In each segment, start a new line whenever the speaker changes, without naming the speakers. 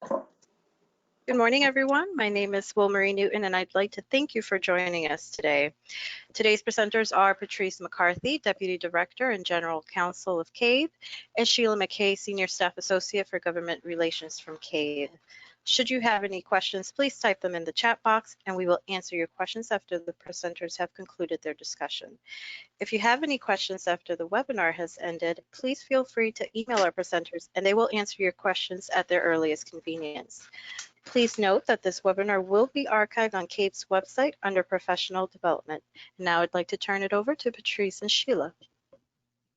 Good morning, everyone. My name is Will Marie Newton, and I'd like to thank you for joining us today. Today's presenters are Patrice McCarthy, Deputy Director and General Counsel of CABE, and Sheila McKay, Senior Staff Associate for Government Relations from CABE. Should you have any questions, please type them in the chat box, and we will answer your questions after the presenters have concluded their discussion. If you have any questions after the webinar has ended, please feel free to email our presenters, and they will answer your questions at their earliest convenience. Please note that this webinar will be archived on CABE's website under Professional Development. Now I'd like to turn it over to Patrice and Sheila.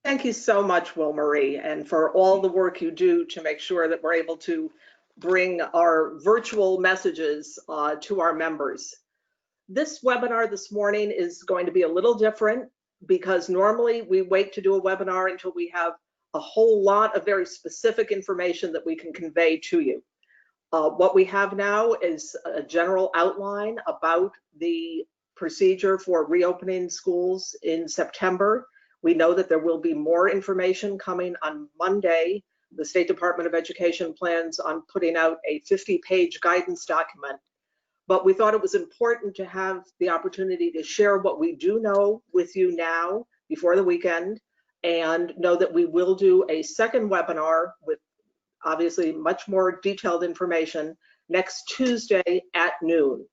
Thank you so much, Will Marie, and for all the work you do to make sure that we're able to bring our virtual messages to our members. This webinar this morning is going to be a little different because normally we wait to do a webinar until we have a whole lot of very specific information that we can convey to you. What we have now is a general outline about the procedure for reopening schools in September. We know that there will be more information coming on Monday. The State Department of Education plans on putting out a 50-page guidance document. But we thought it was important to have the opportunity to share what we do know with you now before the weekend, and know that we will do a second webinar with obviously much more detailed information next Tuesday at noon.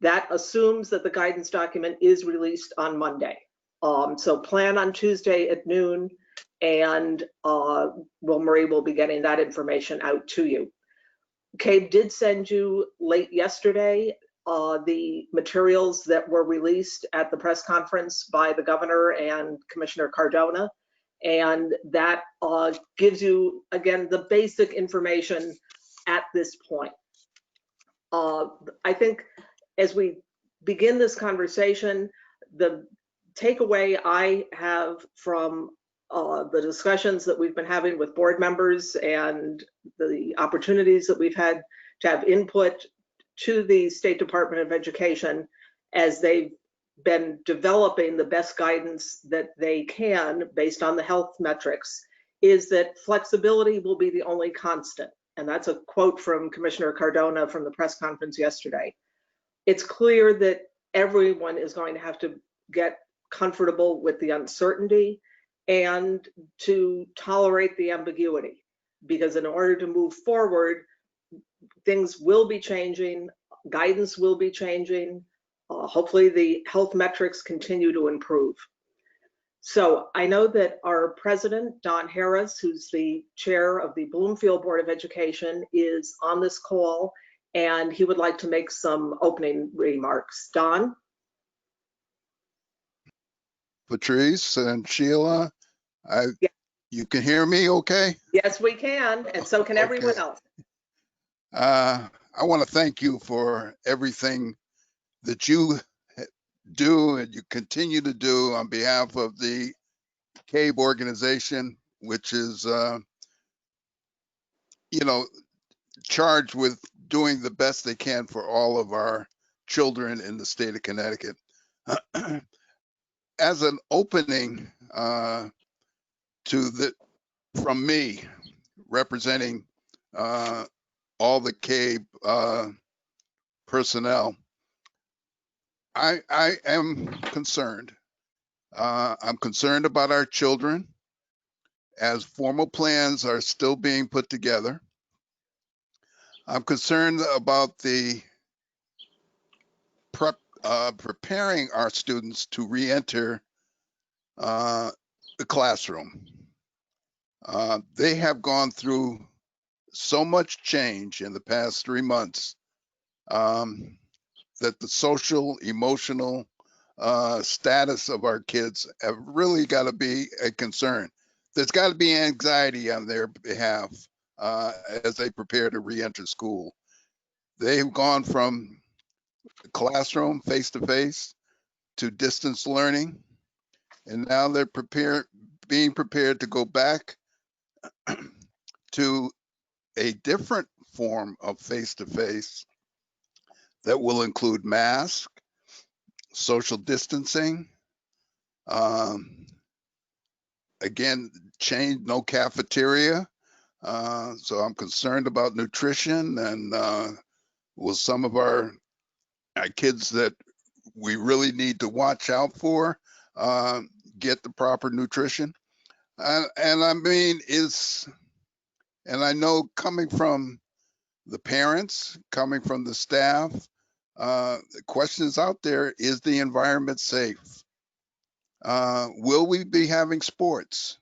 That assumes that the guidance document is released on Monday. So plan on Tuesday at noon, and Will Marie will be getting that information out to you. CABE did send you late yesterday the materials that were released at the press conference by the governor and Commissioner Cardona. And that gives you, again, the basic information at this point. I think as we begin this conversation, the takeaway I have from the discussions that we've been having with board members and the opportunities that we've had to have input to the State Department of Education as they've been developing the best guidance that they can based on the health metrics, is that flexibility will be the only constant. And that's a quote from Commissioner Cardona from the press conference yesterday. It's clear that everyone is going to have to get comfortable with the uncertainty and to tolerate the ambiguity, because in order to move forward, things will be changing, guidance will be changing. Hopefully the health metrics continue to improve. So I know that our president, Don Harris, who's the chair of the Bloomfield Board of Education, is on this call, and he would like to make some opening remarks. Don?
Patrice and Sheila,
Yeah.
You can hear me okay?
Yes, we can, and so can everyone else.
I want to thank you for everything that you do and you continue to do on behalf of the CABE organization, which is, charged with doing the best they can for all of our children in the state of Connecticut. As an opening from me, representing all the CABE personnel, I am concerned. I'm concerned about our children as formal plans are still being put together. I'm concerned about the preparing our students to re-enter the classroom. They have gone through so much change in the past 3 months that the social, emotional status of our kids have really got to be a concern. There's got to be anxiety on their behalf as they prepare to re-enter school. They've gone from classroom face-to-face to distance learning, and now they're being prepared to go back to a different form of face-to-face that will include masks, social distancing, again, no cafeteria, So I'm concerned about nutrition and will some of our kids that we really need to watch out for get the proper nutrition. And I mean, and I know coming from the parents, coming from the staff, the questions out there, is the environment safe? Will we be having sports?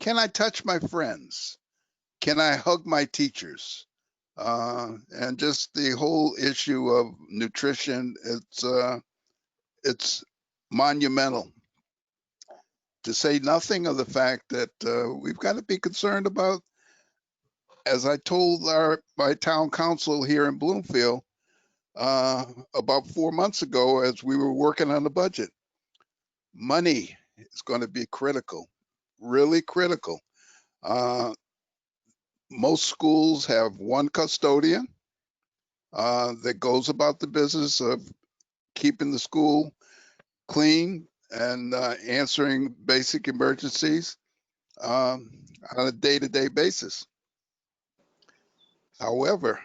Can I touch my friends? Can I hug my teachers? And just the whole issue of nutrition, it's monumental. To say nothing of the fact that we've got to be concerned about, as I told my town council here in Bloomfield about 4 months ago as we were working on the budget, money is going to be critical, really critical. Most schools have one custodian that goes about the business of keeping the school clean and answering basic emergencies on a day-to-day basis. However,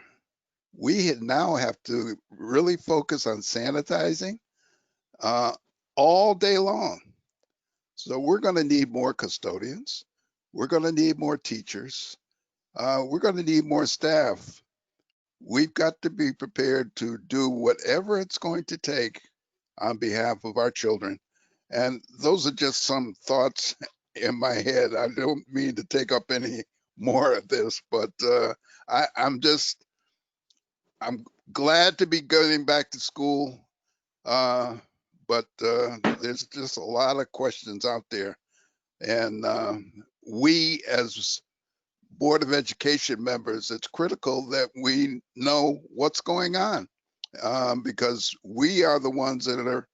we now have to really focus on sanitizing all day long. So we're going to need more custodians. We're going to need more teachers. We're going to need more staff. We've got to be prepared to do whatever it's going to take on behalf of our children. And those are just some thoughts in my head. I don't mean to take up any more of this, but I'm glad to be going back to school. But there's just a lot of questions out there. And we as Board of Education members, it's critical that we know what's going on because we are the ones that are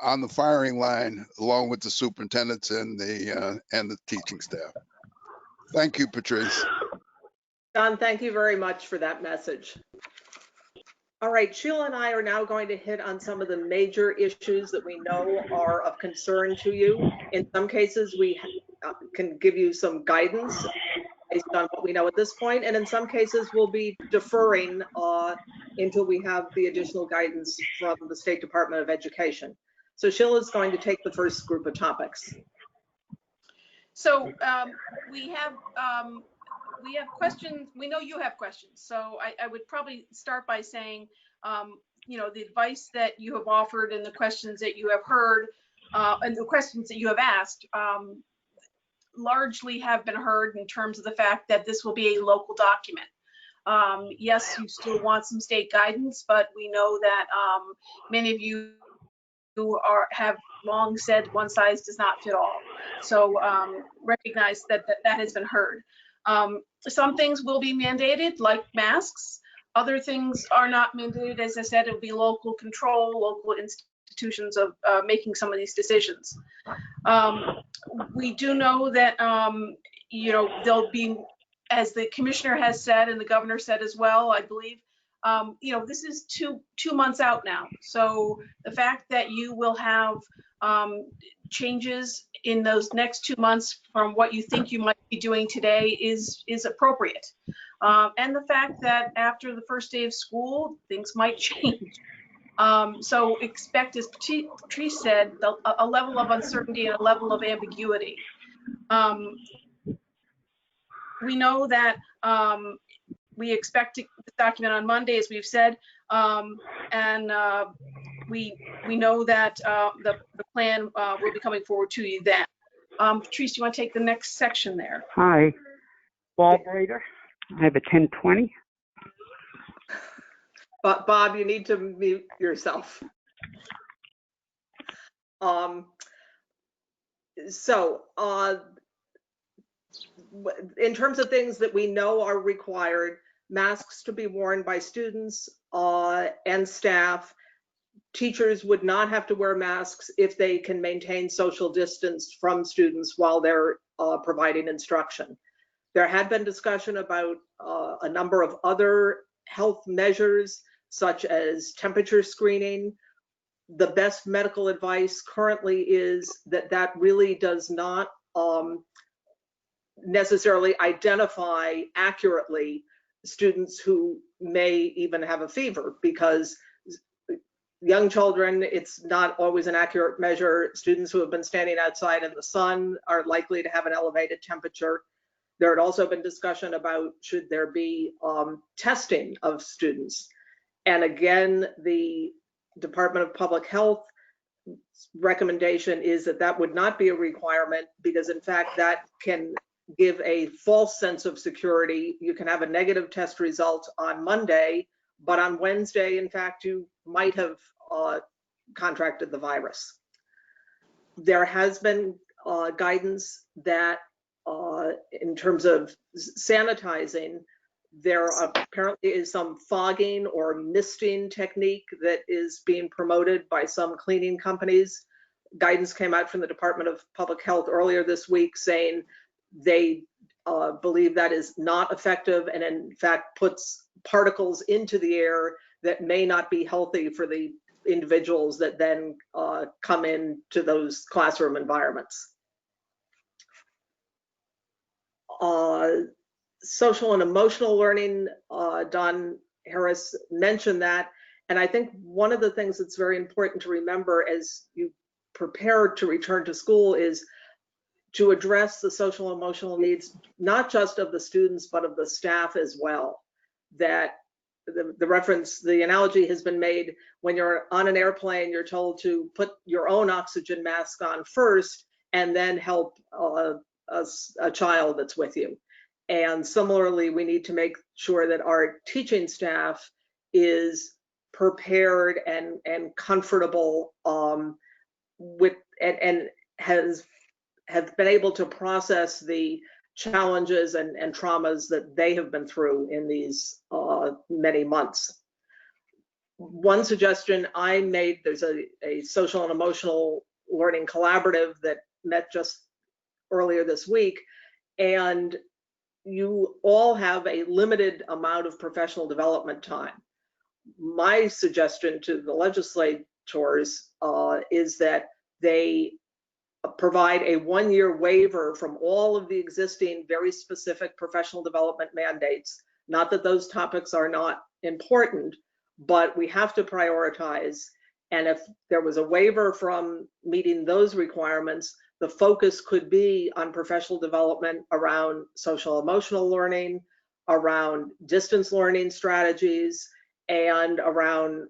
on the firing line along with the superintendents and the teaching staff. Thank you, Patrice.
John, thank you very much for that message. All right, Sheila and I are now going to hit on some of the major issues that we know are of concern to you. In some cases, we can give you some guidance based on what we know at this point, and in some cases, we'll be deferring until we have the additional guidance from the State Department of Education. So Sheila is going to take the first group of topics.
So we have questions. We know you have questions. So I would probably start by saying, you know, the advice that you have offered and the questions that you have heard and the questions that you have asked largely have been heard in terms of the fact that this will be a local document. Yes, you still want some state guidance, but we know that many of you have long said one size does not fit all. So recognize that has been heard. Some things will be mandated, like masks. Other things are not mandated. As I said, it will be local control, local institutions of making some of these decisions. We do know that, you know, there'll be, as the commissioner has said and the governor said as well, I believe, you know, this is two months out now. So the fact that you will have changes in those next 2 months from what you think you might be doing today is appropriate. And the fact that after the first day of school, things might change. So expect, as Patrice said, a level of uncertainty and a level of ambiguity. We know that we expect the document on Monday, as we've said, and we know that the plan will be coming forward to you then. Patrice, do you want to take the next section there?
Hi, Ballbreaker. I have a 1020.
But Bob, you need to mute yourself. So in terms of things that we know are required, masks to be worn by students and staff. Teachers would not have to wear masks if they can maintain social distance from students while they're providing instruction. There had been discussion about a number of other health measures, such as temperature screening. The best medical advice currently is that that really does not necessarily identify accurately students who may even have a fever, because young children, it's not always an accurate measure. Students who have been standing outside in the sun are likely to have an elevated temperature. There had also been discussion about should there be testing of students. And again, the Department of Public Health recommendation is that that would not be a requirement, because in fact that can give a false sense of security. You can have a negative test result on Monday, but on Wednesday, in fact, you might have contracted the virus. There has been guidance that in terms of sanitizing, there apparently is some fogging or misting technique that is being promoted by some cleaning companies. Guidance came out from the Department of Public Health earlier this week saying they believe that is not effective, and in fact puts particles into the air that may not be healthy for the individuals that then come into those classroom environments. Social and emotional learning, Don Harris mentioned that. And I think one of the things that's very important to remember as you prepare to return to school is to address the social and emotional needs, not just of the students, but of the staff as well. That the analogy has been made, when you're on an airplane, you're told to put your own oxygen mask on first and then help a child that's with you. And similarly, we need to make sure that our teaching staff is prepared and comfortable with and have been able to process the challenges and traumas that they have been through in these many months. One suggestion I made, there's a social and emotional learning collaborative that met just earlier this week, and you all have a limited amount of professional development time. My suggestion to the legislators is that they provide a one-year waiver from all of the existing very specific professional development mandates. Not that those topics are not important, but we have to prioritize. And if there was a waiver from meeting those requirements, the focus could be on professional development around social emotional learning, around distance learning strategies, and around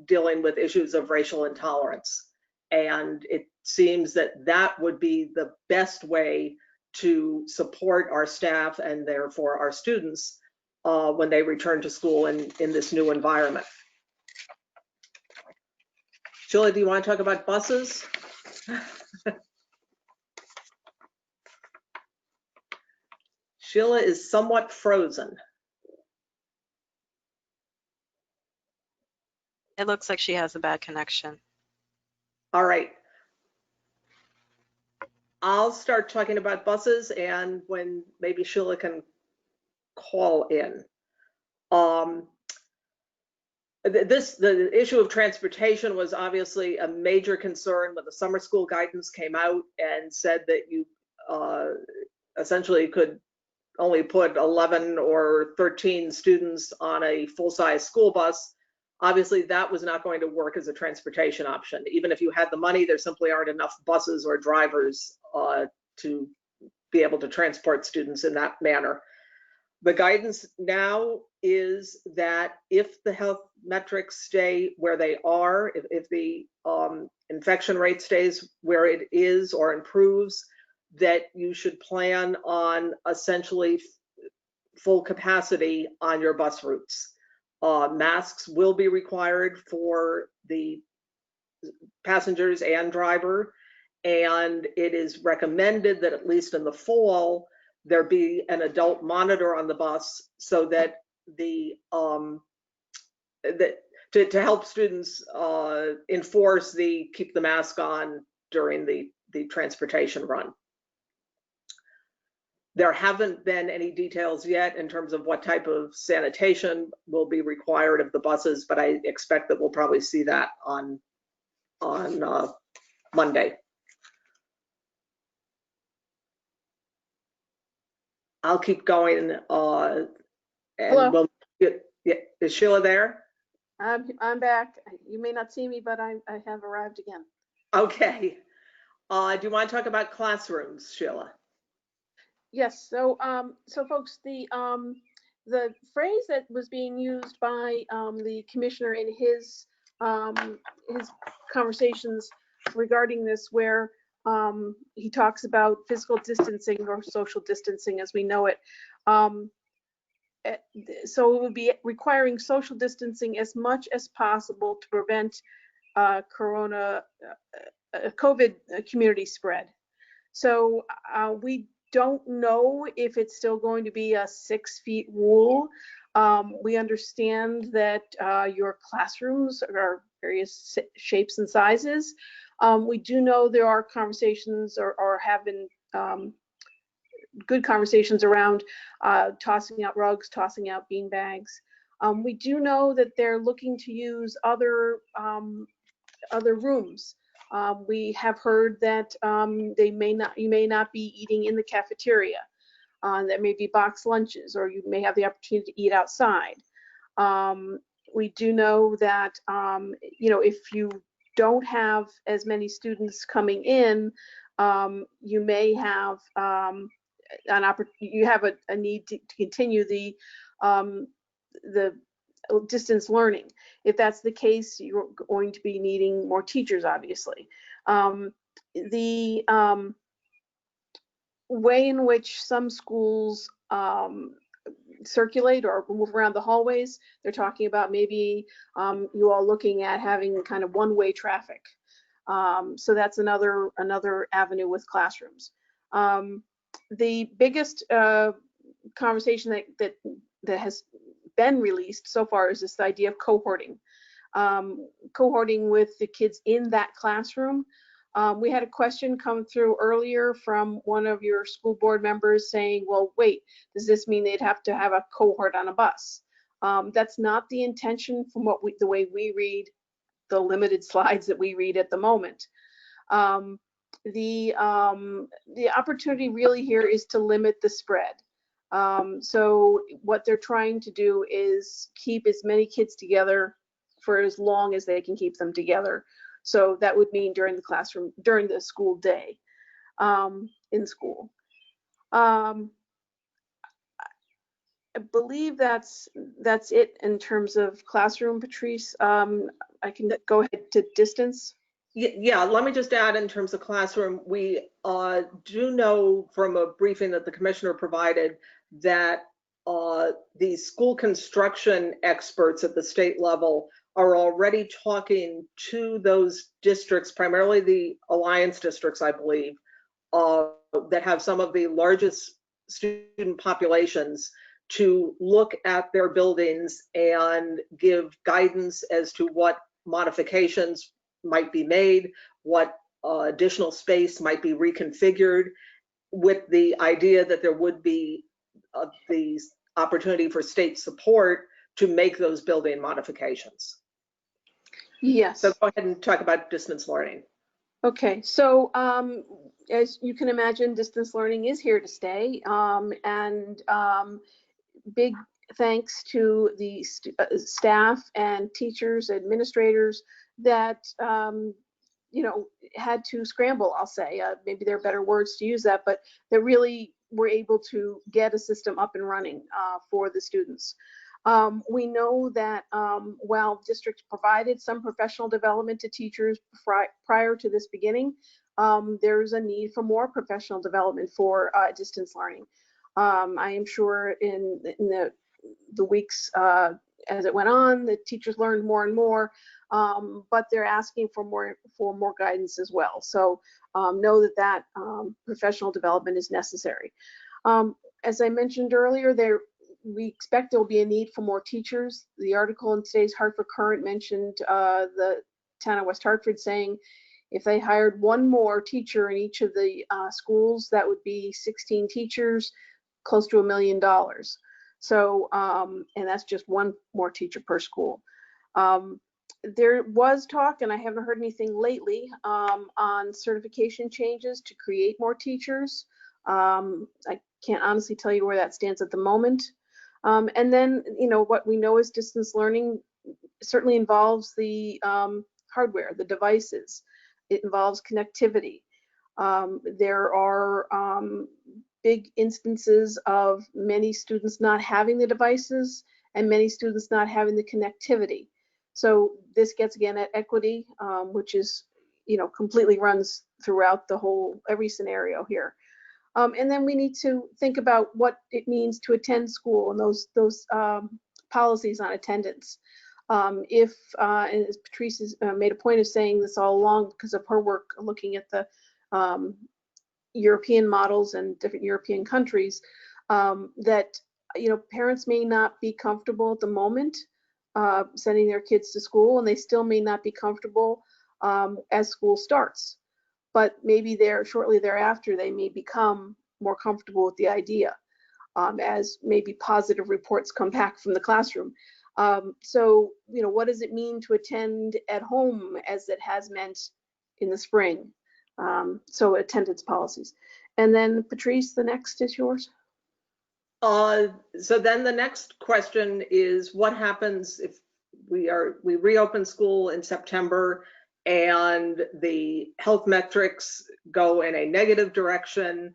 dealing with issues of racial intolerance. And it seems that that would be the best way to support our staff and therefore our students when they return to school in this new environment. Sheila, do you want to talk about buses? Sheila is somewhat frozen.
It looks like she has a bad connection.
All right. I'll start talking about buses, and when maybe Sheila can call in. The issue of transportation was obviously a major concern when the summer school guidance came out and said that you essentially could only put 11 or 13 students on a full-size school bus. Obviously, that was not going to work as a transportation option. Even if you had the money, there simply aren't enough buses or drivers to be able to transport students in that manner. The guidance now is that if the health metrics stay where they are, if the infection rate stays where it is or improves, that you should plan on essentially full capacity on your bus routes. Masks will be required for the passengers and driver, and it is recommended that at least in the fall, there be an adult monitor on the bus so that to help students enforce the keep the mask on during the transportation run. There haven't been any details yet in terms of what type of sanitation will be required of the buses, but I expect that we'll probably see that on Monday. I'll keep going.
Hello.
And we'll get, yeah, is Sheila there?
I'm back. You may not see me, but I have arrived again.
Okay. Do you want to talk about classrooms, Sheila?
Yes. So folks, the phrase that was being used by the commissioner in his conversations regarding this, where he talks about physical distancing or social distancing as we know it. So it would be requiring social distancing as much as possible to prevent COVID community spread. So we don't know if it's still going to be a 6 feet rule. We understand that your classrooms are various shapes and sizes. We do know there are conversations or have been good conversations around tossing out rugs, tossing out bean bags. We do know that they're looking to use other rooms. We have heard that you may not be eating in the cafeteria. There may be box lunches, or you may have the opportunity to eat outside. We do know that if you don't have as many students coming in, you may have you have a need to continue the distance learning. If that's the case, you're going to be needing more teachers, obviously. The way in which some schools circulate or move around the hallways, they're talking about maybe you all looking at having kind of one-way traffic. So that's another avenue with classrooms. The biggest conversation that has been released so far is this idea of cohorting. Cohorting with the kids in that classroom. We had a question come through earlier from one of your school board members saying, well, wait, does this mean they'd have to have a cohort on a bus? That's not the intention from the way we read the limited slides that we read at the moment. The opportunity really here is to limit the spread. So what they're trying to do is keep as many kids together for as long as they can keep them together. So that would mean during the school day, in school. I believe that's it in terms of classroom, Patrice. I can go ahead to distance.
Yeah, let me just add in terms of classroom, we do know from a briefing that the commissioner provided that the school construction experts at the state level are already talking to those districts, primarily the alliance districts, I believe, that have some of the largest student populations, to look at their buildings and give guidance as to what modifications might be made, what additional space might be reconfigured, with the idea that there would be the opportunity for state support to make those building modifications.
Yes.
So go ahead and talk about distance learning.
Okay, so as you can imagine, distance learning is here to stay, and big thanks to the staff and teachers, administrators that had to scramble, I'll say. Maybe there are better words to use that, but that really were able to get a system up and running for the students. We know that while districts provided some professional development to teachers prior to this beginning, there's a need for more professional development for distance learning. I am sure in the weeks as it went on, the teachers learned more and more, but they're asking for more guidance as well. So know that professional development is necessary. As I mentioned earlier, we expect there will be a need for more teachers. The article in today's Hartford Current mentioned the town of West Hartford saying if they hired one more teacher in each of the schools, that would be 16 teachers, close to $1 million. So, and that's just one more teacher per school. There was talk, and I haven't heard anything lately, on certification changes to create more teachers. I Can't honestly tell you where that stands at the moment. And then, what we know is distance learning certainly involves the hardware, the devices. It involves connectivity. There are big instances of many students not having the devices and many students not having the connectivity. So this gets again at equity, which is, completely runs throughout every scenario here. And then we need to think about what it means to attend school and those policies on attendance. And as Patrice has made a point of saying this all along because of her work looking at the European models and different European countries, that parents may not be comfortable at the moment sending their kids to school, and they still may not be comfortable as school starts. But maybe shortly thereafter, they may become more comfortable with the idea as maybe positive reports come back from the classroom. So, what does it mean to attend at home as it has meant in the spring? So attendance policies. And then Patrice, the next is yours.
So then the next question is, what happens if we reopen school in September and the health metrics go in a negative direction?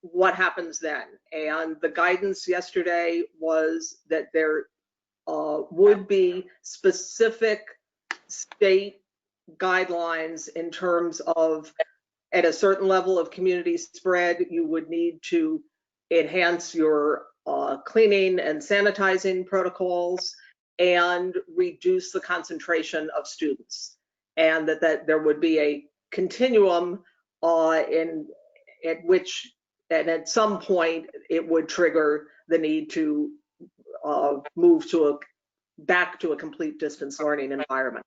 What happens then? And the guidance yesterday was that there would be specific state guidelines in terms of, at a certain level of community spread, you would need to enhance your cleaning and sanitizing protocols and reduce the concentration of students, and that there would be a continuum at some point it would trigger the need to move back to a complete distance learning environment.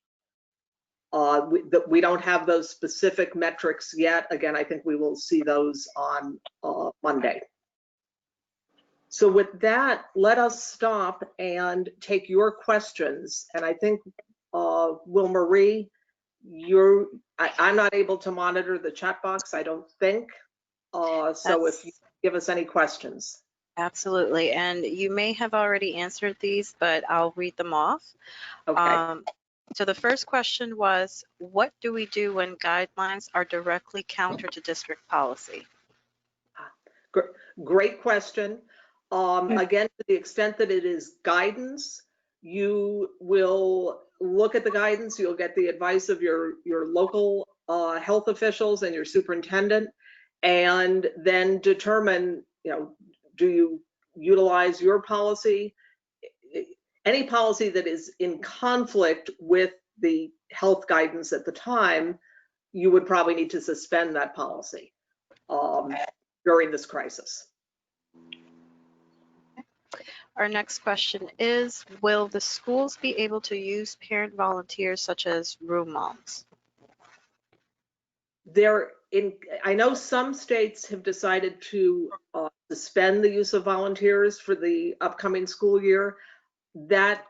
We don't have those specific metrics yet. Again, I think we will see those on Monday. So with that, let us stop and take your questions. And I think, Will Marie, I'm not able to monitor the chat box, I don't think. So if you give us any questions.
Absolutely. And you may have already answered these, but I'll read them off.
Okay.
So the first question was, what do we do when guidelines are directly counter to district policy?
Great question. Again, to the extent that it is guidance, you will look at the guidance, you'll get the advice of your local health officials and your superintendent, and then determine, do you utilize your policy? Any policy that is in conflict with the health guidance at the time, you would probably need to suspend that policy during this crisis.
Our next question is, will the schools be able to use parent volunteers such as room moms?
I know some states have decided to suspend the use of volunteers for the upcoming school year. That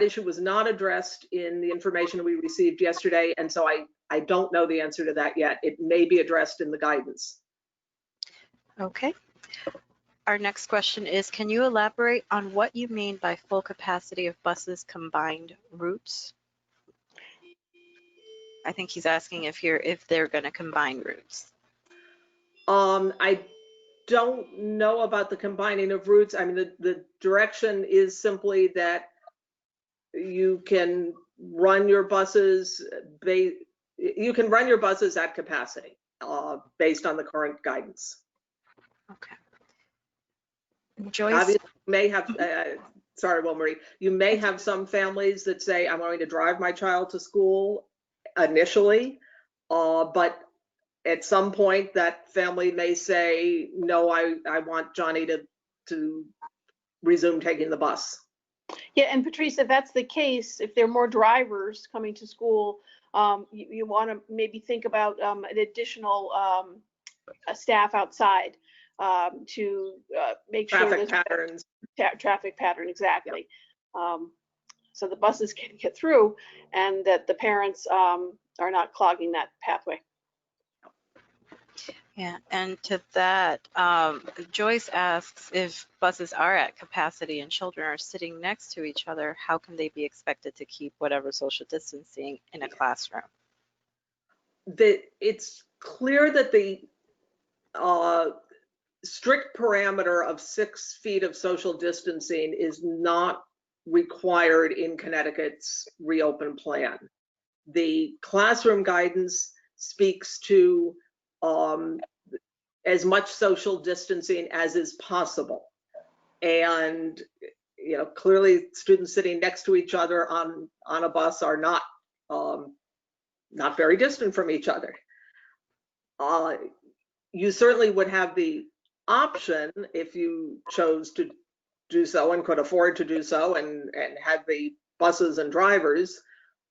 issue was not addressed in the information we received yesterday, and so I don't know the answer to that yet. It may be addressed in the guidance.
Okay. Our next question is, can you elaborate on what you mean by full capacity of buses combined routes? I think he's asking if they're going to combine routes.
I don't know about the combining of routes. I mean, the direction is simply that you can run your buses at capacity based on the current guidance.
Okay. Joyce?
Obviously, you may have, sorry, Will Marie, you may have some families that say, I'm going to drive my child to school initially, but at some point that family may say, no, I want Johnny to resume taking the bus.
Yeah, and Patrice, if that's the case, if there are more drivers coming to school, you want to maybe think about an additional staff outside to make sure
traffic patterns.
Traffic pattern, exactly. Yep. So the buses can get through and that the parents are not clogging that pathway.
Yeah, and to that, Joyce asks if buses are at capacity and children are sitting next to each other, how can they be expected to keep whatever social distancing in a classroom?
It's clear that the strict parameter of 6 feet of social distancing is not required in Connecticut's reopen plan. The classroom guidance speaks to as much social distancing as is possible. And, you know, clearly students sitting next to each other on a bus are not very distant from each other. You certainly would have the option, if you chose to do so and could afford to do so, and had the buses and drivers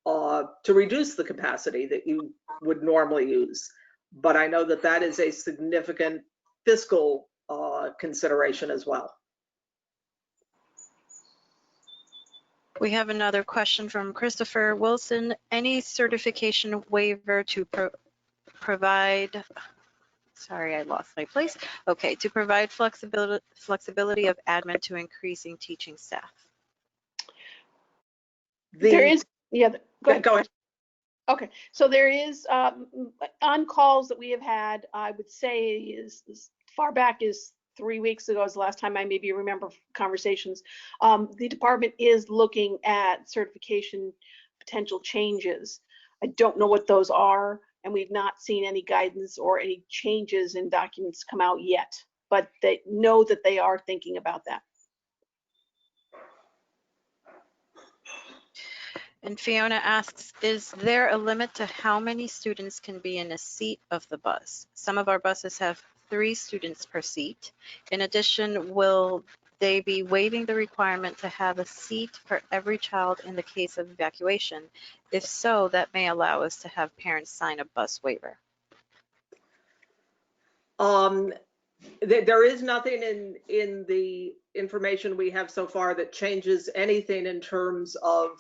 to reduce the capacity that you would normally use. But I know that that is a significant fiscal consideration as well.
We have another question from Christopher Wilson. Any certification waiver to provide, sorry, I lost my place. Okay, to provide flexibility of admin to increasing teaching staff?
There is, yeah, go ahead.
Go ahead.
Okay, so there is on calls that we have had, I would say is as far back as 3 weeks ago is the last time I maybe remember conversations. The department is looking at certification potential changes. I don't know what those are, and we've not seen any guidance or any changes in documents come out yet, but they know that they are thinking about that.
And Fiona asks, is there a limit to how many students can be in a seat of the bus? Some of our buses have 3 students per seat. In addition, will they be waiving the requirement to have a seat for every child in the case of evacuation? If so, that may allow us to have parents sign a bus waiver.
There is nothing in the information we have so far that changes anything in terms of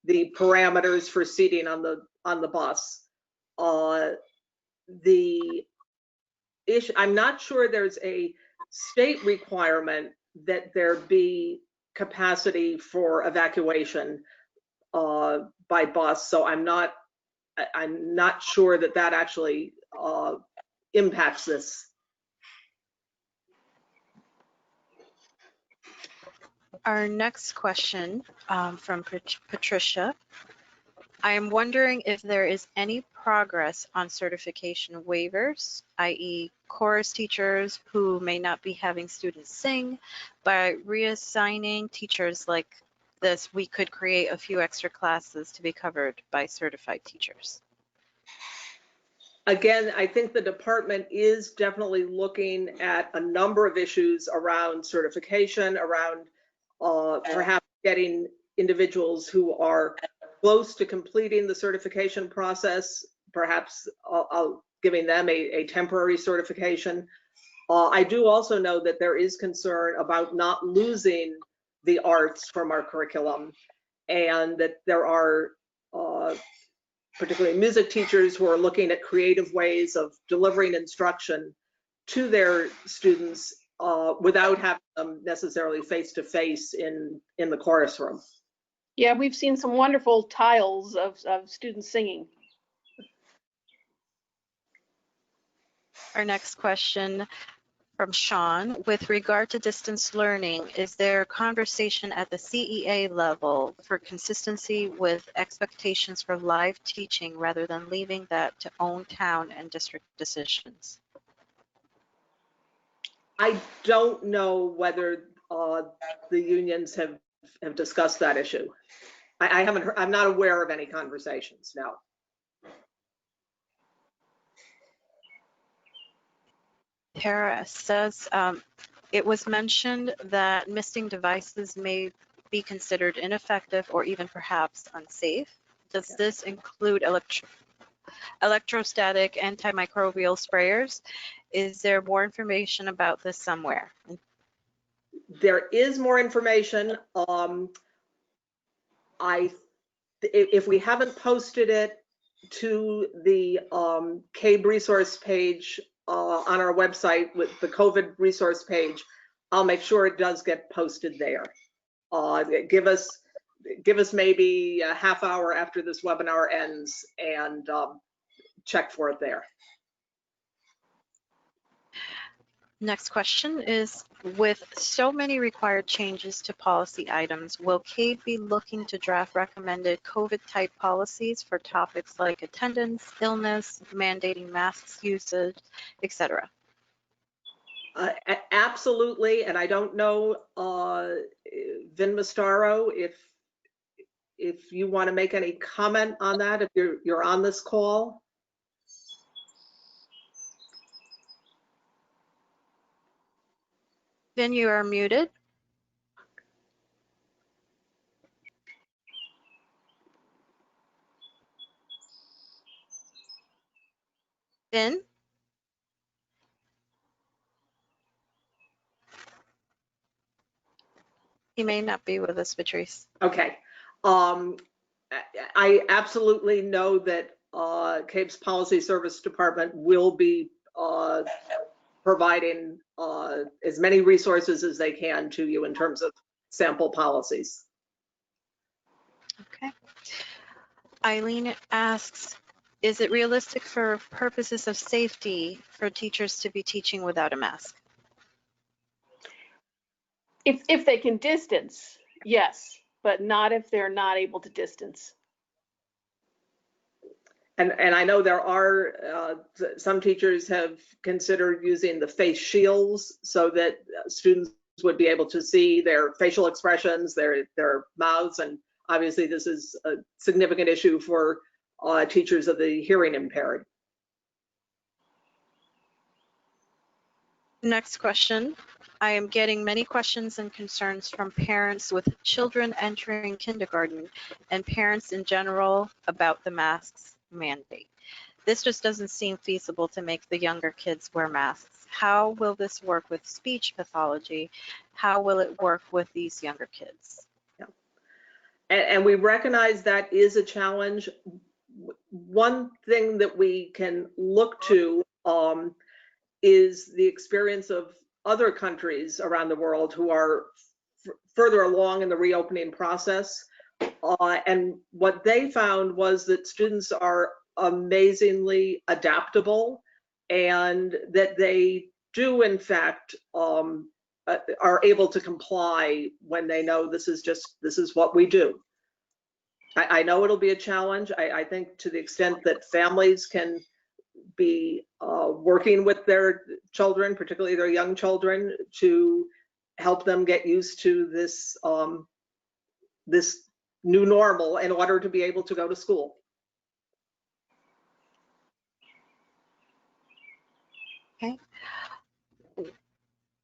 the parameters for seating on the bus. The issue, I'm not sure there's a state requirement that there be capacity for evacuation by bus, so I'm not sure that that actually impacts this.
Our next question from Patricia. I am wondering if there is any progress on certification waivers, i.e. chorus teachers who may not be having students sing. By reassigning teachers like this, we could create a few extra classes to be covered by certified teachers.
Again, I think the department is definitely looking at a number of issues around certification, around perhaps getting individuals who are close to completing the certification process, perhaps giving them a temporary certification. I do also know that there is concern about not losing the arts from our curriculum, and that there are particularly music teachers who are looking at creative ways of delivering instruction to their students without having them necessarily face-to-face in the chorus room.
Yeah, we've seen some wonderful tiles of students singing.
Our next question from Sean, with regard to distance learning, is there conversation at the CEA level for consistency with expectations for live teaching rather than leaving that to own town and district decisions?
I don't know whether the unions have discussed that issue. I haven't heard, I'm not aware of any conversations, no.
Tara says, it was mentioned that missing devices may be considered ineffective or even perhaps unsafe. Does this include electrostatic antimicrobial sprayers? Is there more information about this somewhere?
There is more information. If we haven't posted it to the CABE resource page on our website with the COVID resource page, I'll make sure it does get posted there. Give us maybe a half hour after this webinar ends and check for it there.
Next question is, with so many required changes to policy items, will CABE be looking to draft recommended COVID-type policies for topics like attendance, illness, mandating masks usage, etc.?
Absolutely, and I don't know, Vin Mastaro, if you want to make any comment on that, if you're on this call.
Then you are muted. Vin? He may not be with us, Patrice.
Okay. I absolutely know that CABE's Policy Service Department will be providing as many resources as they can to you in terms of sample policies.
Okay. Eileen asks, is it realistic for purposes of safety for teachers to be teaching without a mask?
If they can distance, yes, but not if they're not able to distance.
And I know there are some teachers have considered using the face shields so that students would be able to see their facial expressions, their mouths, and obviously this is a significant issue for teachers of the hearing impaired.
Next question. I am getting many questions and concerns from parents with children entering kindergarten and parents in general about the masks mandate. This just doesn't seem feasible to make the younger kids wear masks. How will this work with speech pathology? How will it work with these younger kids?
Yeah. And we recognize that is a challenge. One thing that we can look to is the experience of other countries around the world who are further along in the reopening process. And what they found was that students are amazingly adaptable and that they do, in fact, are able to comply when they know this is what we do. I know it'll be a challenge. I think to the extent that families can be working with their children, particularly their young children, to help them get used to this this new normal in order to be able to go to school.
Okay.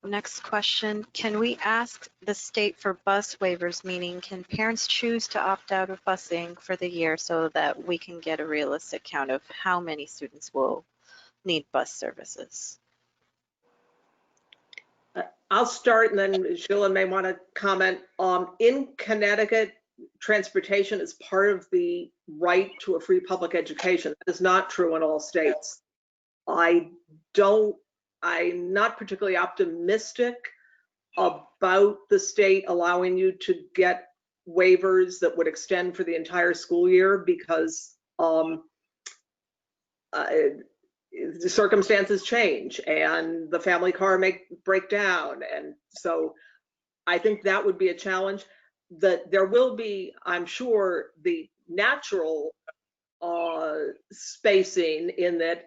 Next question, can we ask the state for bus waivers, meaning can parents choose to opt out of busing for the year so that we can get a realistic count of how many students will need bus services?
I'll start and then Sheila may want to comment. In Connecticut, transportation is part of the right to a free public education. That is not true in all states. I'm not particularly optimistic about the state allowing you to get waivers that would extend for the entire school year because the circumstances change and the family car may break down. And so I think that would be a challenge. That there will be, I'm sure, the natural spacing in that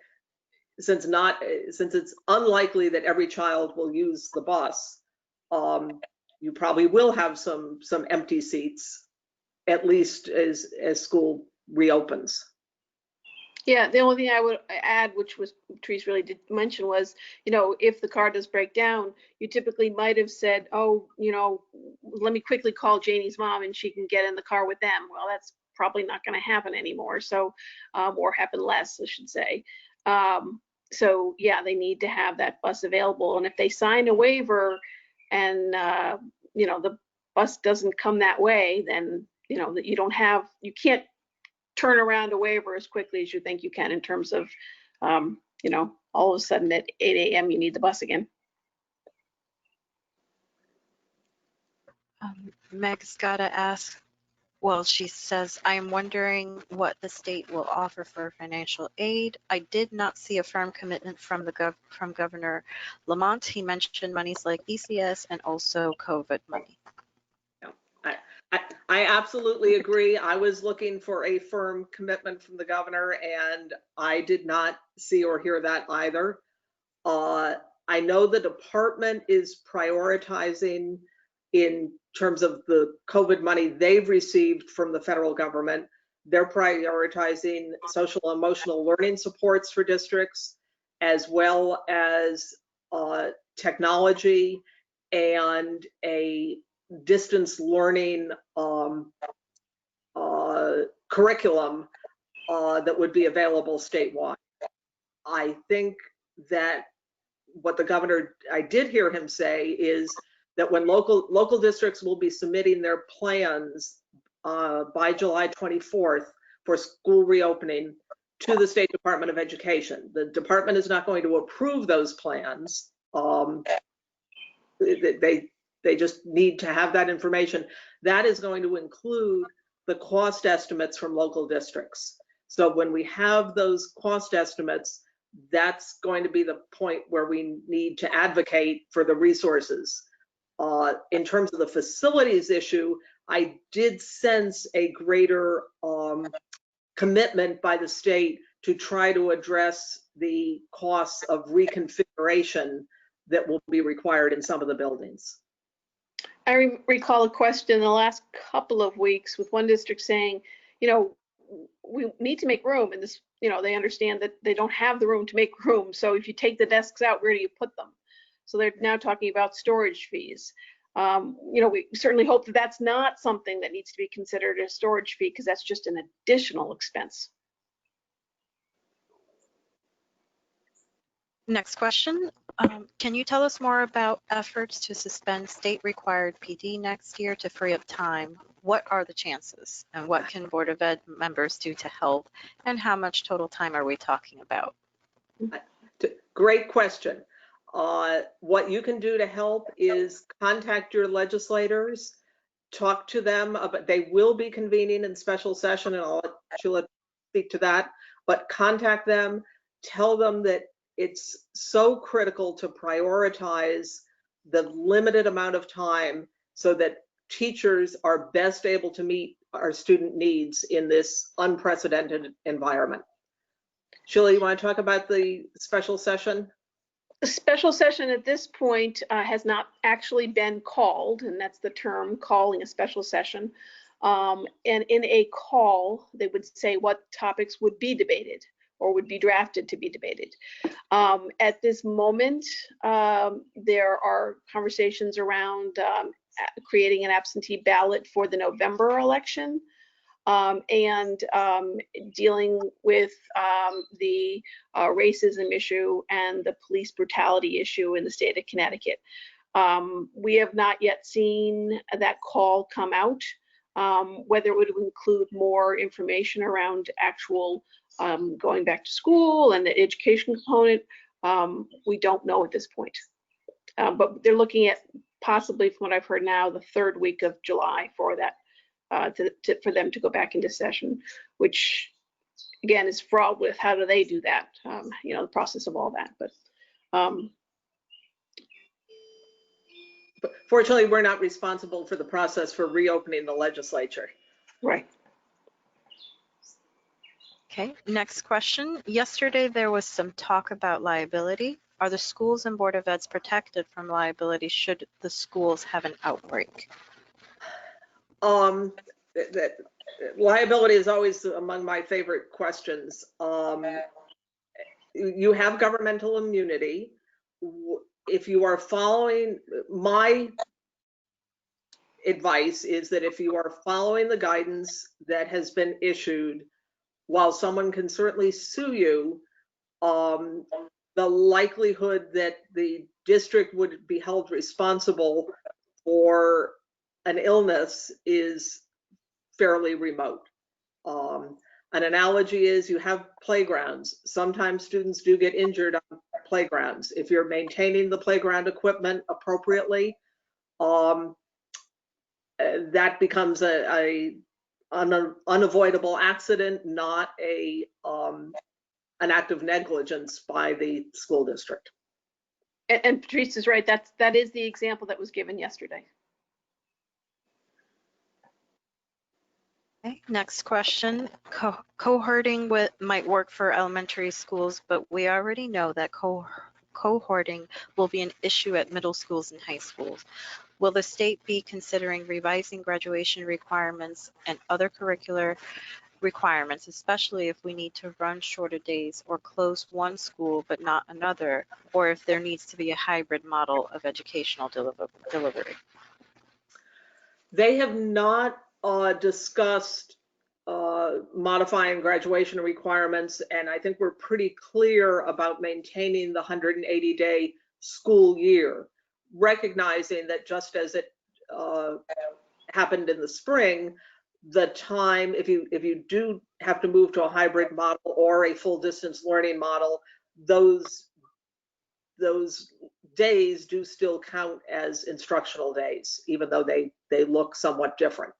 since it's unlikely that every child will use the bus, you probably will have some empty seats, at least as school reopens.
Yeah, the only thing I would add, which was Patrice really did mention, was, if the car does break down, you typically might have said, oh, let me quickly call Janie's mom and she can get in the car with them. Well, that's probably not going to happen anymore. So, or happen less, I should say. So yeah, they need to have that bus available. And if they sign a waiver and, the bus doesn't come that way, then, that you can't turn around a waiver as quickly as you think you can in terms of, all of a sudden at 8 a.m. you need the bus again.
Meg's gotta ask, well, she says, I am wondering what the state will offer for financial aid. I did not see a firm commitment from from Governor Lamont. He mentioned monies like ECS and also COVID money.
I absolutely agree. I was looking for a firm commitment from the governor, and I did not see or hear that either. I know the department is prioritizing in terms of the COVID money they've received from the federal government. They're prioritizing social and emotional learning supports for districts, as well as technology and a distance learning curriculum that would be available statewide. I think that what the governor, I did hear him say, is that when local districts will be submitting their plans by July 24th for school reopening to the State Department of Education. The department is not going to approve those plans. They just need to have that information. That is going to include the cost estimates from local districts. So when we have those cost estimates, that's going to be the point where we need to advocate for the resources. In terms of the facilities issue, I did sense a greater commitment by the state to try to address the costs of reconfiguration that will be required in some of the buildings.
I recall a question in the last couple of weeks with one district saying, you know, we need to make room, and this, you know, they understand that they don't have the room to make room. So if you take the desks out, where do you put them? So they're now talking about storage fees. You know, we certainly hope that that's not something that needs to be considered a storage fee, because that's just an additional expense.
Next question. Can you tell us more about efforts to suspend state-required PD next year to free up time? What are the chances? And what can Board of Ed members do to help? And how much total time are we talking about?
Great question. What you can do to help is contact your legislators, talk to them about, they will be convening in special session, and I'll let Sheila speak to that, but contact them, tell them that it's so critical to prioritize the limited amount of time so that teachers are best able to meet our student needs in this unprecedented environment. Sheila, you want to talk about the special session?
The special session at this point has not actually been called, and that's the term, calling a special session. And in a call, they would say what topics would be debated or would be drafted to be debated. At this moment, there are conversations around creating an absentee ballot for the November election, and dealing with the racism issue and the police brutality issue in the state of Connecticut. We have not yet seen that call come out. Whether it would include more information around actual going back to school and the education component, we don't know at this point. But they're looking at possibly, from what I've heard now, the third week of July for that, for them to go back into session, which again is fraught with how do they do that, you know, the process of all that. But
fortunately, we're not responsible for the process for reopening the legislature.
right.
Okay, next question. Yesterday, there was some talk about liability. Are the schools and Board of Ed's protected from liability should the schools have an outbreak?
That liability is always among my favorite questions. You have governmental immunity. If you are following, my advice is that if you are following the guidance that has been issued, while someone can certainly sue you, the likelihood that the district would be held responsible for an illness is fairly remote. An analogy is you have playgrounds. Sometimes students do get injured on playgrounds. If you're maintaining the playground equipment appropriately, that becomes an unavoidable accident, not an act of negligence by the school district.
And Patrice is right. That is the example that was given yesterday.
Okay, next question. Cohorting might work for elementary schools, but we already know that cohorting will be an issue at middle schools and high schools. Will the state be considering revising graduation requirements and other curricular requirements, especially if we need to run shorter days or close one school but not another, or if there needs to be a hybrid model of educational delivery?
They have not discussed modifying graduation requirements, and I think we're pretty clear about maintaining the 180-day school year, recognizing that just as it happened in the spring, the time, if you do have to move to a hybrid model or a full distance learning model, those days do still count as instructional days, even though they look somewhat different.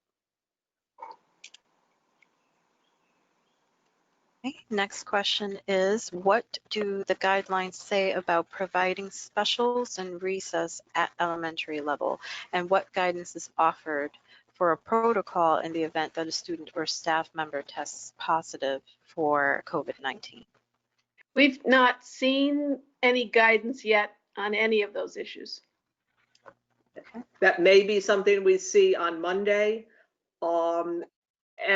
Okay, next question is, what do the guidelines say about providing specials and recess at elementary level? And what guidance is offered for a protocol in the event that a student or staff member tests positive for COVID-19?
We've not seen any guidance yet on any of those issues.
That may be something we see on Monday. And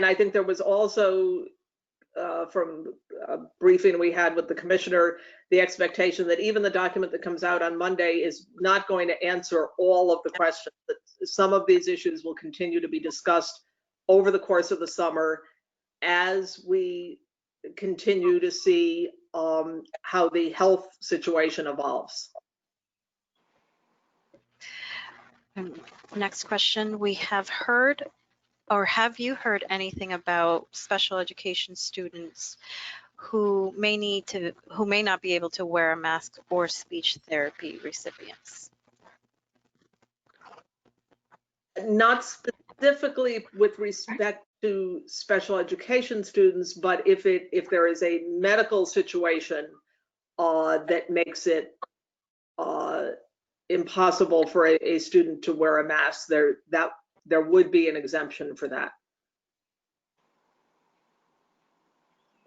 I think there was also, from a briefing we had with the commissioner, the expectation that even the document that comes out on Monday is not going to answer all of the questions. That some of these issues will continue to be discussed over the course of the summer as we continue to see how the health situation evolves.
Next question, we have heard, or have you heard anything about special education students who may not be able to wear a mask, or speech therapy recipients?
Not specifically with respect to special education students, but if there is a medical situation that makes it impossible for a student to wear a mask, there would be an exemption for that.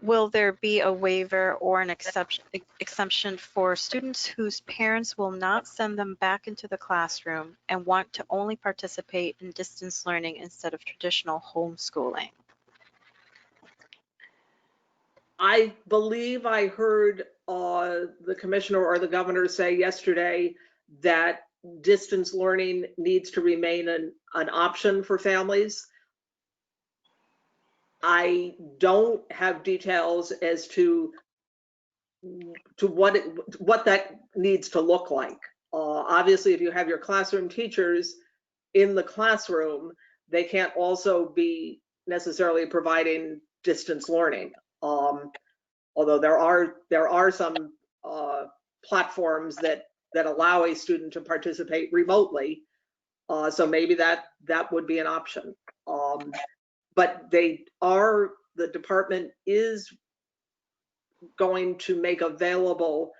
Will there be a waiver or an exemption for students whose parents will not send them back into the classroom and want to only participate in distance learning instead of traditional homeschooling?
I believe I heard the commissioner or the governor say yesterday that distance learning needs to remain an option for families. I don't have details as to what that needs to look like. Obviously, if you have your classroom teachers in the classroom, they can't also be necessarily providing distance learning. Although there are some platforms that allow a student to participate remotely, so maybe that would be an option. But the department is going to make available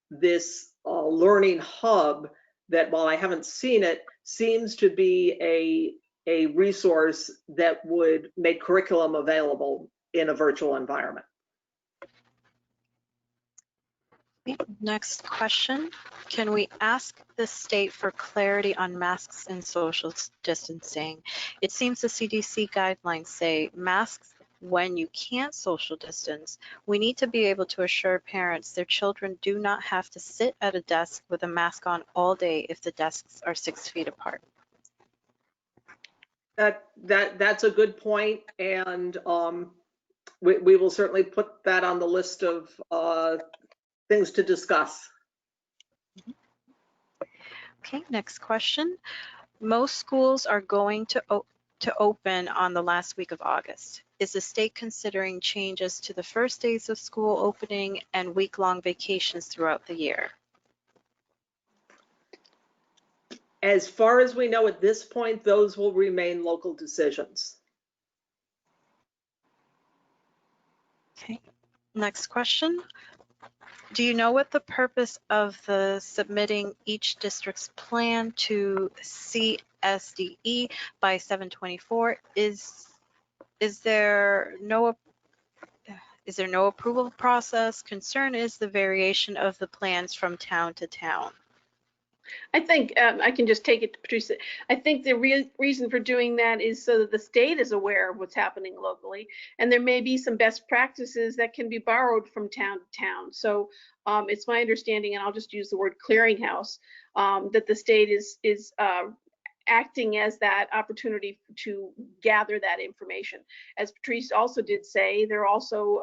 this learning hub that, while I haven't seen it, seems to be a resource that would make curriculum available in a virtual environment.
Next question. Can we ask the state for clarity on masks and social distancing? It seems the CDC guidelines say masks when you can't social distance. We need to be able to assure parents their children do not have to sit at a desk with a mask on all day if the desks are 6 feet apart.
That's a good point, and we will certainly put that on the list of things to discuss.
Okay, next question. Most schools are going to to open on the last week of August. Is the state considering changes to the first days of school opening and week-long vacations throughout the year?
As far as we know at this point, those will remain local decisions.
Okay, next question. Do you know what the purpose of the submitting each district's plan to CSDE by 7/24 is? Is there no approval process? Concern is the variation of the plans from town to town.
I think I can just take it to Patricia. I think the reason for doing that is so that the state is aware of what's happening locally, and there may be some best practices that can be borrowed from town to town. So it's my understanding, and I'll just use the word clearinghouse, that the state is acting as that opportunity to gather that information. As Patrice also did say, there also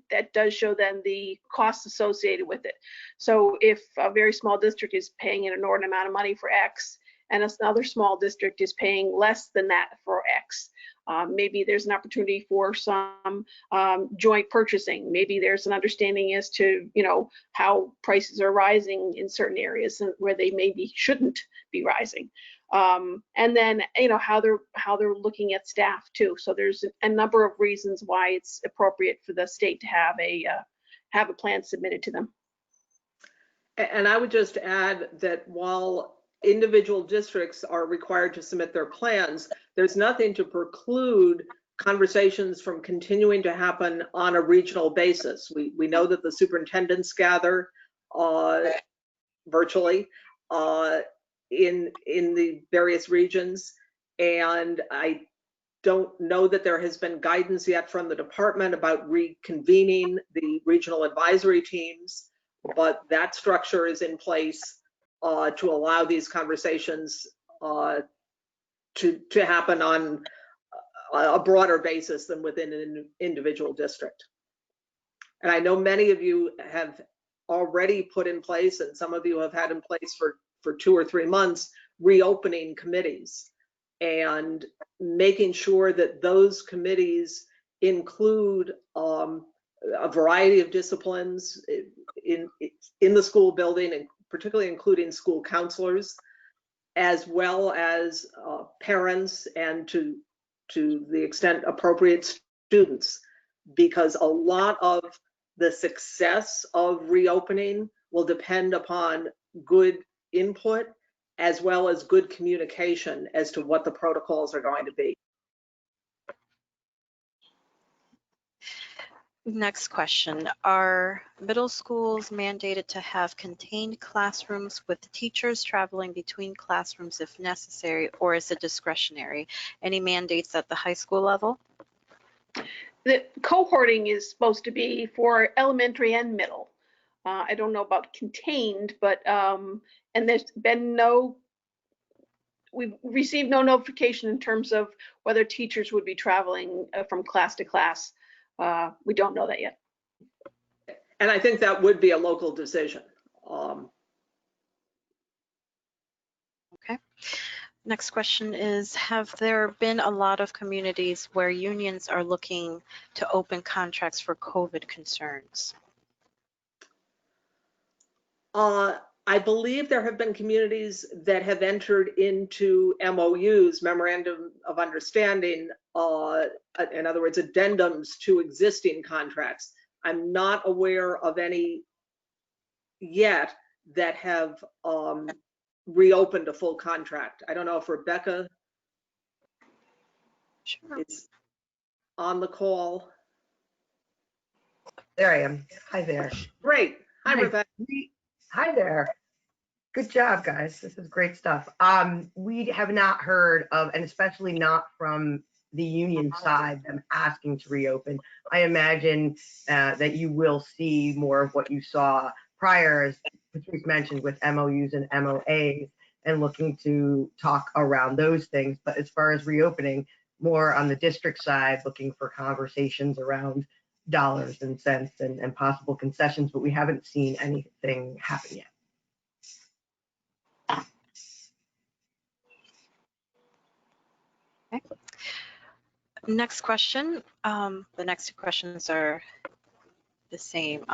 that does show then the costs associated with it. So if a very small district is paying an inordinate amount of money for X and another small district is paying less than that for X, maybe there's an opportunity for some joint purchasing. Maybe there's an understanding as to, you know, how prices are rising in certain areas where they maybe shouldn't be rising. And then, you know, how they're looking at staff too. So there's a number of reasons why it's appropriate for the state to have a plan submitted to them.
And I would just add that while individual districts are required to submit their plans, there's nothing to preclude conversations from continuing to happen on a regional basis. We know that the superintendents gather virtually in the various regions, and I don't know that there has been guidance yet from the department about reconvening the regional advisory teams, but that structure is in place to allow these conversations to happen on a broader basis than within an individual district. And I know many of you have already put in place, and some of you have had in place for 2 or 3 months, reopening committees and making sure that those committees include a variety of disciplines in the school building, and particularly including school counselors, as well as parents, and to the extent appropriate, students, because a lot of the success of reopening will depend upon good input as well as good communication as to what the protocols are going to be.
Next question. Are middle schools mandated to have contained classrooms with teachers traveling between classrooms if necessary, or is it discretionary? Any mandates at the high school level?
The cohorting is supposed to be for elementary and middle. I don't know about contained, but and there's been we've received no notification in terms of whether teachers would be traveling from class to class. We don't know that yet.
And I think that would be a local decision.
Okay. Next question is, have there been a lot of communities where unions are looking to open contracts for COVID concerns?
I believe there have been communities that have entered into MOUs, memorandum of understanding, in other words, addendums to existing contracts. I'm not aware of any yet that have reopened a full contract. I don't know if Rebecca is on the call.
There I am. Hi there.
Great. Hi, Rebecca.
Hi there. Good job, guys. This is great stuff. We have not heard of, and especially not from the union side, them asking to reopen. I imagine that you will see more of what you saw prior, as Patrice mentioned, with MOUs and MOAs, and looking to talk around those things. But as far as reopening, more on the district side, looking for conversations around dollars and cents and possible concessions, but we haven't seen anything happen yet.
Next question. The next two questions are the same.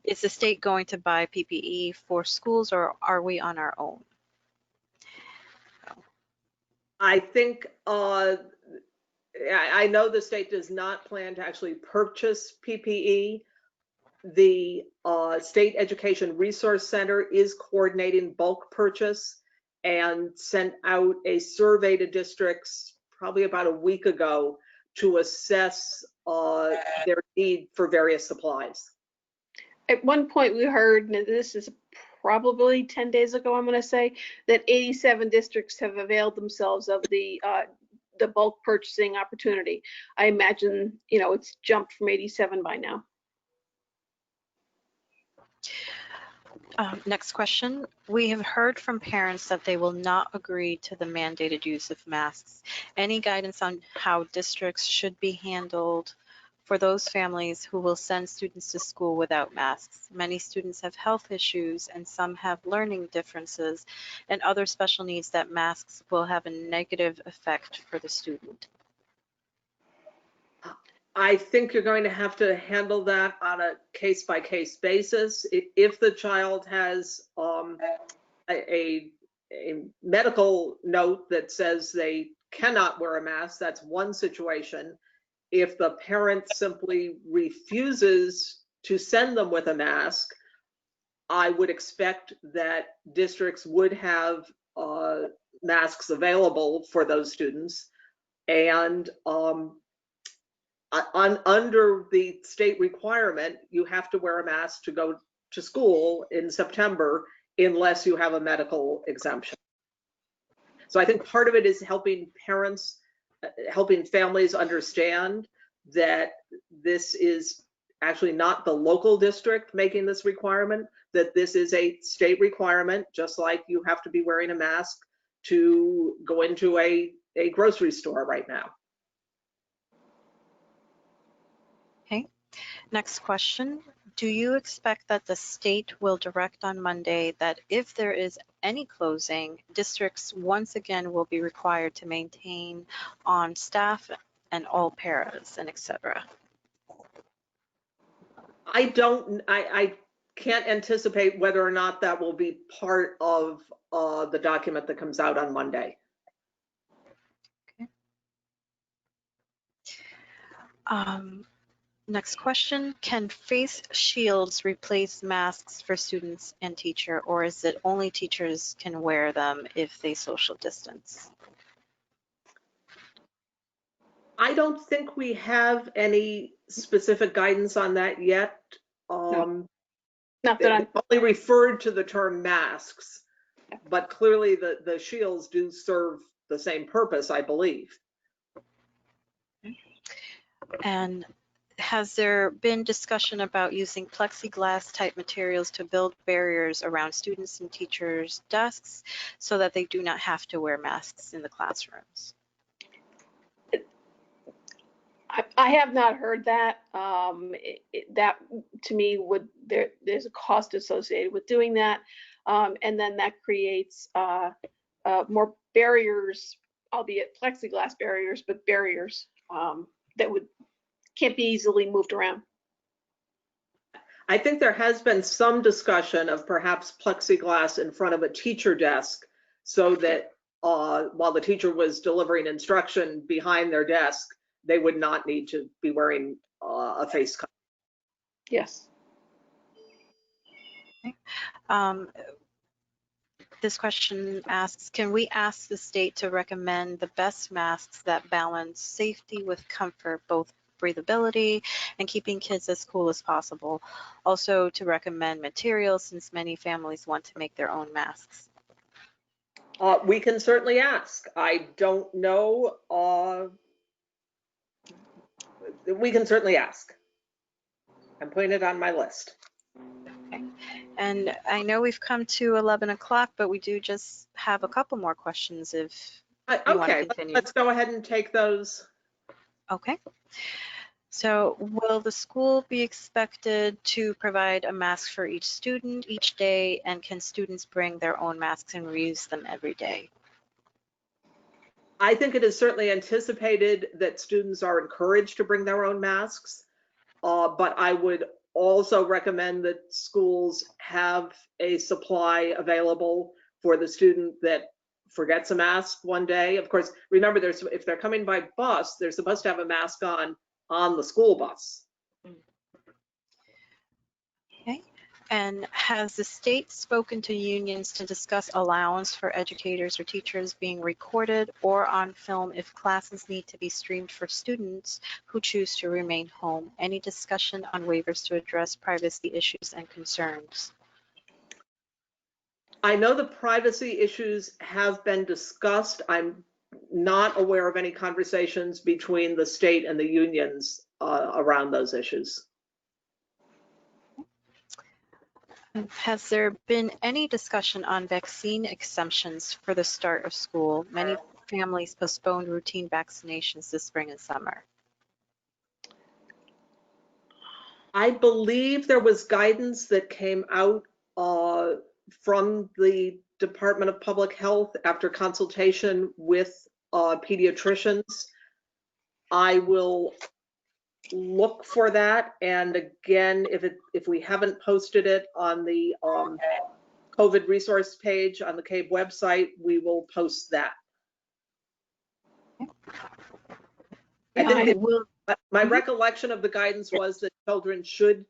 Is the state going to buy PPE for schools, or are we on our own?
I think I know the state does not plan to actually purchase PPE. The State Education Resource Center is coordinating bulk purchase and sent out a survey to districts probably about a week ago to assess their need for various supplies.
At one point we heard, and this is probably 10 days ago, I'm going to say, that 87 districts have availed themselves of the bulk purchasing opportunity. I imagine, it's jumped from 87 by now.
Next question. We have heard from parents that they will not agree to the mandated use of masks. Any guidance on how districts should be handled for those families who will send students to school without masks? Many students have health issues and some have learning differences and other special needs that masks will have a negative effect for the student.
I think you're going to have to handle that on a case-by-case basis. If the child has a medical note that says they cannot wear a mask, that's one situation. If the parent simply refuses to send them with a mask, I would expect that districts would have masks available for those students. And under the state requirement, you have to wear a mask to go to school in September unless you have a medical exemption. So I think part of it is helping parents, helping families understand that this is actually not the local district making this requirement, that this is a state requirement, just like you have to be wearing a mask to go into a grocery store right now.
Okay. Next question. Do you expect that the state will direct on Monday that if there is any closing, districts once again will be required to maintain on staff and all paras and etc.?
I can't anticipate whether or not that will be part of the document that comes out on Monday.
Okay. Next question, can face shields replace masks for students and teacher, or is it only teachers can wear them if they social distance?
I don't think we have any specific guidance on that yet.
Not that
They
I'm
only referred to the term masks, but clearly the shields do serve the same purpose, I believe.
And has there been discussion about using plexiglass type materials to build barriers around students and teachers' desks so that they do not have to wear masks in the classrooms?
I have not heard that. That to me there's a cost associated with doing that, and then that creates more barriers, albeit plexiglass barriers, but barriers that can't be easily moved around.
I think there has been some discussion of perhaps plexiglass in front of a teacher desk so that while the teacher was delivering instruction behind their desk, they would not need to be wearing a face cover.
Yes.
Okay. This question asks, can we ask the state to recommend the best masks that balance safety with comfort, both breathability and keeping kids as cool as possible? Also to recommend materials, since many families want to make their own masks.
We can certainly ask. I don't know. We can certainly ask. I'm putting it on my list.
Okay. And I know we've come to 11 o'clock, but we do just have a couple more questions if you want to continue.
Let's go ahead and take those.
Okay. So will the school be expected to provide a mask for each student each day, and can students bring their own masks and reuse them every day?
I think it is certainly anticipated that students are encouraged to bring their own masks, but I would also recommend that schools have a supply available for the student that forgets a mask one day. Of course, remember, if they're coming by bus, they're supposed to have a mask on the school bus.
Okay. And has the state spoken to unions to discuss allowance for educators or teachers being recorded or on film if classes need to be streamed for students who choose to remain home? Any discussion on waivers to address privacy issues and concerns?
I know the privacy issues have been discussed. I'm not aware of any conversations between the state and the unions around those issues.
Has there been any discussion on vaccine exemptions for the start of school? Many families postponed routine vaccinations this spring and summer.
I believe there was guidance that came out from the Department of Public Health after consultation with pediatricians. I will look for that, and again, if we haven't posted it on the COVID resource page on the CABE website, we will post that. My recollection of the guidance was that children should,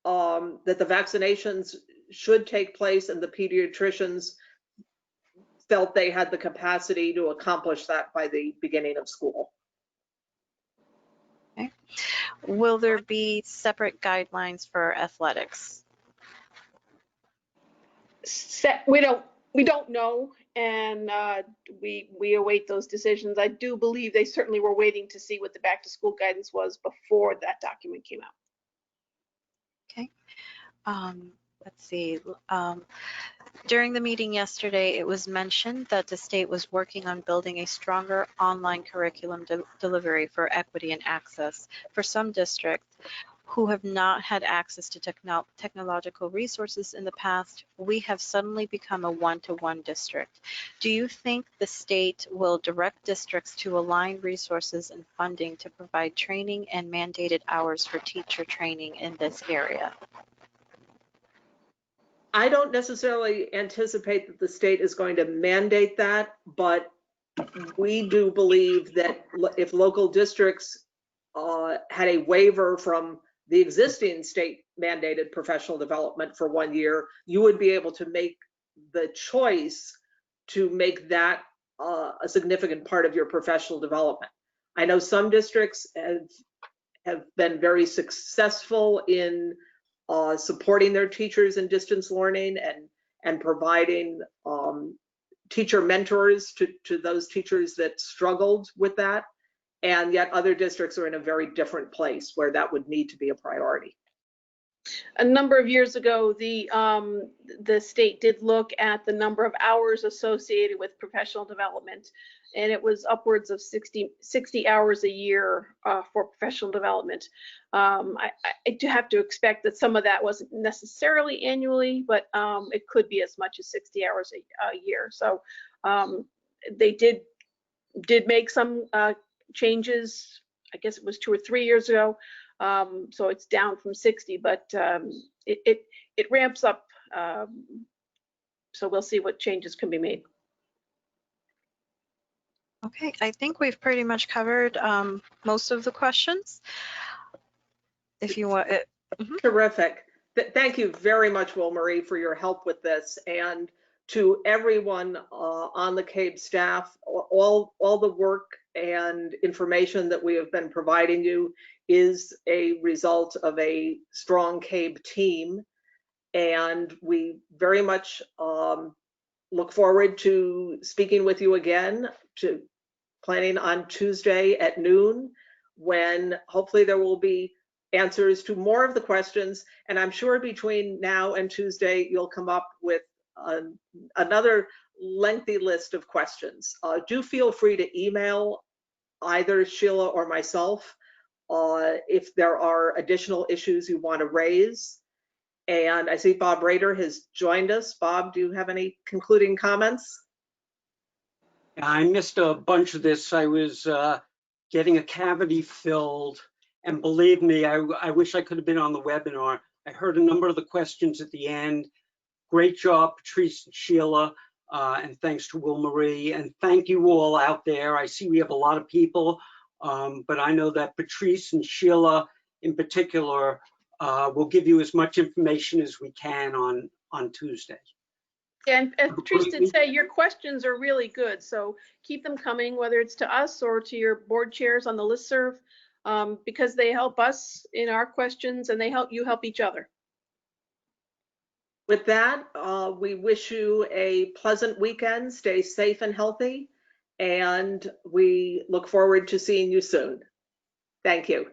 that the vaccinations should take place, and the pediatricians felt they had the capacity to accomplish that by the beginning of school.
Okay. Will there be separate guidelines for athletics?
We don't know, and we await those decisions. I do believe they certainly were waiting to see what the back to school guidance was before that document came out.
Okay. Let's see. During the meeting yesterday, it was mentioned that the state was working on building a stronger online curriculum delivery for equity and access. For some districts who have not had access to technological resources in the past, we have suddenly become a one-to-one district. Do you think the state will direct districts to align resources and funding to provide training and mandated hours for teacher training in this area?
I don't necessarily anticipate that the state is going to mandate that, but we do believe that if local districts had a waiver from the existing state mandated professional development for 1 year, you would be able to make the choice to make that a significant part of your professional development. I know some districts have been very successful in supporting their teachers in distance learning and providing teacher mentors to those teachers that struggled with that. And yet other districts are in a very different place where that would need to be a priority.
A number of years ago, the state did look at the number of hours associated with professional development, and it was upwards of 60 hours a year for professional development. I do have to expect that some of that wasn't necessarily annually, but it could be as much as 60 hours a year. So they did make some changes. I guess it was 2 or 3 years ago. So it's down from 60, but it ramps up. So we'll see what changes can be made.
Okay, I think we've pretty much covered most of the questions. If you want it.
Terrific. Thank you very much, Will-Marie, for your help with this, and to everyone on the CABE staff. All the work and information that we have been providing you is a result of a strong CABE team, and we very much look forward to speaking with you again, planning on Tuesday at noon, when hopefully there will be answers to more of the questions. And I'm sure between now and Tuesday, you'll come up with another lengthy list of questions. Do feel free to email either Sheila or myself if there are additional issues you want to raise. And I see Bob Rader has joined us. Bob, do you have any concluding comments?
I missed a bunch of this. I was getting a cavity filled, and believe me, I wish I could have been on the webinar. I heard a number of the questions at the end. Great job, Patrice and Sheila, and thanks to Will Marie, and thank you all out there. I see we have a lot of people, but I know that Patrice and Sheila in particular will give you as much information as we can on Tuesday.
And as Patrice did say, your questions are really good, so keep them coming, whether it's to us or to your board chairs on the listserv, because they help us in our questions and they help you help each other.
With that, we wish you a pleasant weekend. Stay safe and healthy, and we look forward to seeing you soon. Thank you.